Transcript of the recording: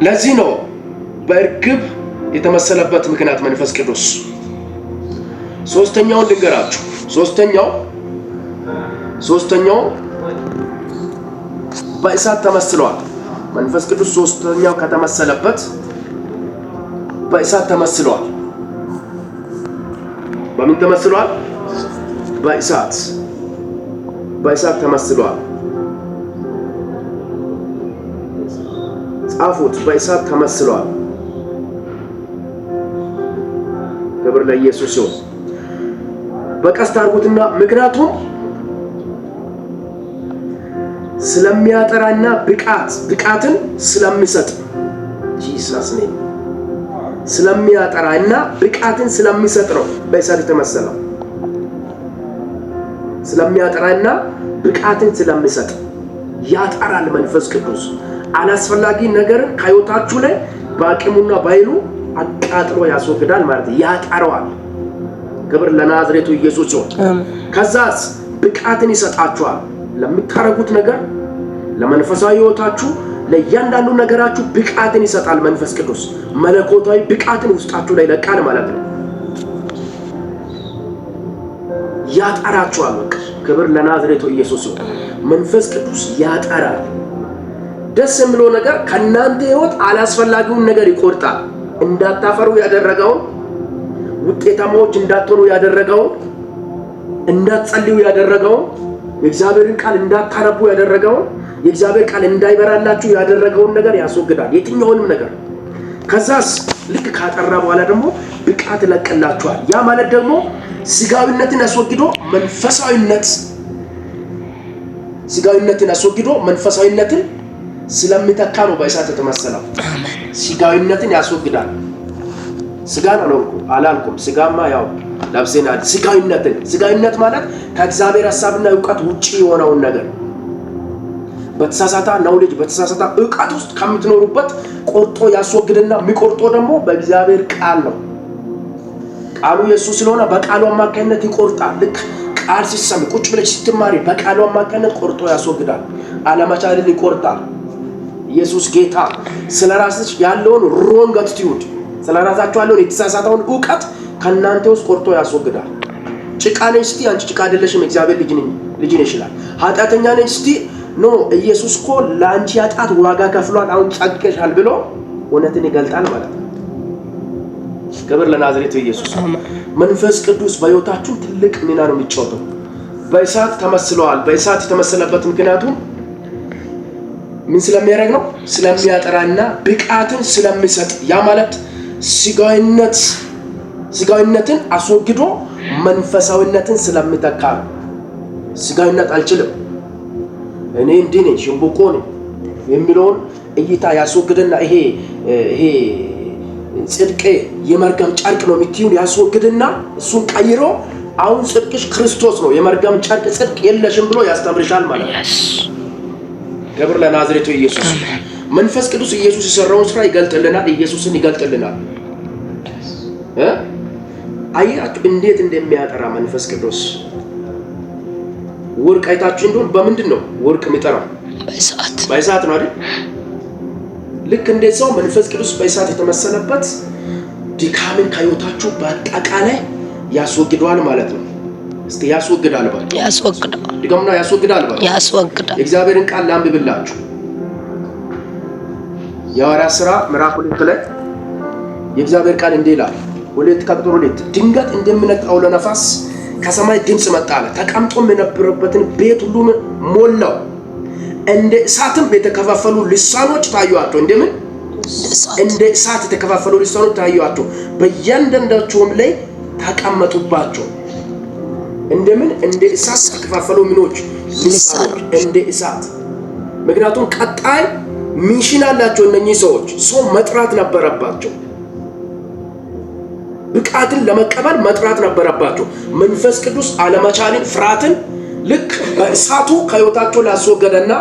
ለዚህ ነው በእርግብ የተመሰለበት ምክንያት መንፈስ ቅዱስ። ሶስተኛውን ልንገራችሁ። ሶስተኛው በእሳት ተመስሏል። መንፈስ ቅዱስ ሶስተኛው ከተመሰለበት በእሳት ተመስሏል። በምን ተመስሏል? በእሳት ተመስሏል። ጻፉት። በእሳት ተመስሏል። ክብር ለኢየሱስ ይሁን። በቀስት አድርጉትና ምክንያቱም ስለሚያጠራና ብቃትን ስለሚሰጥ ጂሰስ ኔም ስለሚያጠራና ብቃትን ስለሚሰጥ ነው በእሳት የተመሰለው። ስለሚያጠራና ብቃትን ስለሚሰጥ ያጠራል። መንፈስ ቅዱስ አላስፈላጊ ነገርን ከሕይወታችሁ ላይ በአቅሙና በኃይሉ አቃጥሎ ያስወግዳል ማለት ያጠራዋል። ክብር ለናዝሬቱ ኢየሱስ ይሁን። ከዛስ ብቃትን ይሰጣችኋል ለምታረጉት ነገር፣ ለመንፈሳዊ ሕይወታችሁ፣ ለእያንዳንዱ ነገራችሁ ብቃትን ይሰጣል መንፈስ ቅዱስ። መለኮታዊ ብቃትን ውስጣችሁ ላይ ለቃል ማለት ነው። ያጠራችኋል። በቃ ክብር ለናዝሬቱ ኢየሱስ ይሁን። መንፈስ ቅዱስ ያጠራል። ደስ የሚለው ነገር ከእናንተ ሕይወት አላስፈላጊውን ነገር ይቆርጣል። እንዳታፈሩ ያደረገውን፣ ውጤታማዎች እንዳትሆኑ ያደረገውን፣ እንዳትጸልዩ ያደረገውን፣ የእግዚአብሔርን ቃል እንዳታነቡ ያደረገውን፣ የእግዚአብሔር ቃል እንዳይበራላችሁ ያደረገውን ነገር ያስወግዳል። የትኛውንም ነገር። ከዛስ ልክ ካጠራ በኋላ ደግሞ ብቃት ይለቅላችኋል። ያ ማለት ደግሞ ስጋዊነትን አስወግዶ ስጋዊነትን አስወግዶ መንፈሳዊነትን ስለሚተካ ነው በእሳት የተመሰለው። ስጋዊነትን ያስወግዳል። ስጋን አላልኩም። ስጋማ ያው ለብሰናል። ስጋዊነት ማለት ከእግዚአብሔር ሐሳብና ዕውቀት ውጪ የሆነውን ነገር በተሳሳተ ናውሌጅ በተሳሳተ ዕውቀት ውስጥ ከምትኖሩበት ቆርጦ ያስወግድና የሚቆርጦ ደግሞ በእግዚአብሔር ቃል ነው። ቃሉ ኢየሱስ ስለሆነ በቃሉ አማካኝነት ይቆርጣል። ልክ ቃል ሲሰሚ ቁጭ ብለሽ ስትማሪ በቃሉ አማካኝነት ቆርጦ ያስወግዳል። አለመቻልን ይቆርጣል። ኢየሱስ ጌታ። ስለራስሽ ያለውን ሮንግ አቲቲዩድ፣ ስለራሳችሁ ያለውን የተሳሳተውን ዕውቀት ከናንተ ውስጥ ቆርጦ ያስወግዳል። ጭቃ ነኝ እስቲ አንቺ ጭቃ አይደለሽም፣ እግዚአብሔር ልጅ ነሽ ይላል። ኃጢአተኛ ነኝ እስቲ ኖ ኢየሱስ እኮ ለአንቺ ኃጢአት ዋጋ ከፍሏል፣ አሁን ጸድቀሻል ብሎ እውነትን ይገልጣል ማለት ነው። ክብር ለናዝሬቱ ኢየሱስ። መንፈስ ቅዱስ በሕይወታችሁ ትልቅ ሚና ነው የሚጫወተው። በእሳት ተመስለዋል። በእሳት የተመሰለበት ምክንያቱም ምን ስለሚያደርግ ነው? ስለሚያጠራና ብቃትን ስለሚሰጥ። ያ ማለት ስጋዊነትን አስወግዶ መንፈሳዊነትን ስለሚተካ ነው። ስጋዊነት አልችልም፣ እኔ እንዲህ ነኝ፣ ሽምብቆ ነኝ የሚለውን እይታ ያስወግድና ይሄ ጽድቅ የመርገም ጨርቅ ነው የምትይውን ያስወግድና እሱን ቀይሮ አሁን ጽድቅሽ ክርስቶስ ነው፣ የመርገም ጨርቅ ጽድቅ የለሽም ብሎ ያስተምርሻል ማለት ነው። ክብር ለናዝሬቱ ኢየሱስ። መንፈስ ቅዱስ ኢየሱስ የሰራውን ስራ ይገልጥልናል፣ ኢየሱስን ይገልጥልናል። አያችሁ እንዴት እንደሚያጠራ መንፈስ ቅዱስ። ወርቅ አይታችሁ እንደሆነ በምንድን ነው ወርቅ የሚጠራው? በእሳት ነው አይደል? ልክ እንደዛው መንፈስ ቅዱስ በእሳት የተመሰለበት ድካምን ከሕይወታችሁ በአጠቃላይ ያስወግደዋል ማለት ነው። እስቲ ያስወግዳል ማለት ያስወግዳል። ድጋምና ያስወግዳል ማለት ያስወግዳል። የእግዚአብሔርን ቃል ላንብብላችሁ። የሐዋርያት ሥራ ምዕራፍ 2 ላይ የእግዚአብሔር ቃል እንዲህ ይላል። 2:2 ድንገት እንደሚነጥቅ አውሎ ነፋስ ከሰማይ ድምፅ መጣ አለ። ተቀምጦም የነበረበትን ቤት ሁሉ ሞላው። እንደ እሳትም የተከፋፈሉ ልሳኖች ታዩአቸው። እንደምን እንደ እሳት የተከፋፈሉ ልሳኖች ታዩአቸው፣ በእያንዳንዳቸውም ላይ ተቀመጡባቸው። እንደምን እንደ እሳት የተከፋፈሉ ምኖች ልሳኖች፣ እንደ እሳት። ምክንያቱም ቀጣይ ሚሽን አላቸው እነኚህ ሰዎች። ሰው መጥራት ነበረባቸው። ብቃትን ለመቀበል መጥራት ነበረባቸው። መንፈስ ቅዱስ አለመቻልን፣ ፍርሃትን ልክ በእሳቱ ከሕይወታቸው ላስወገደና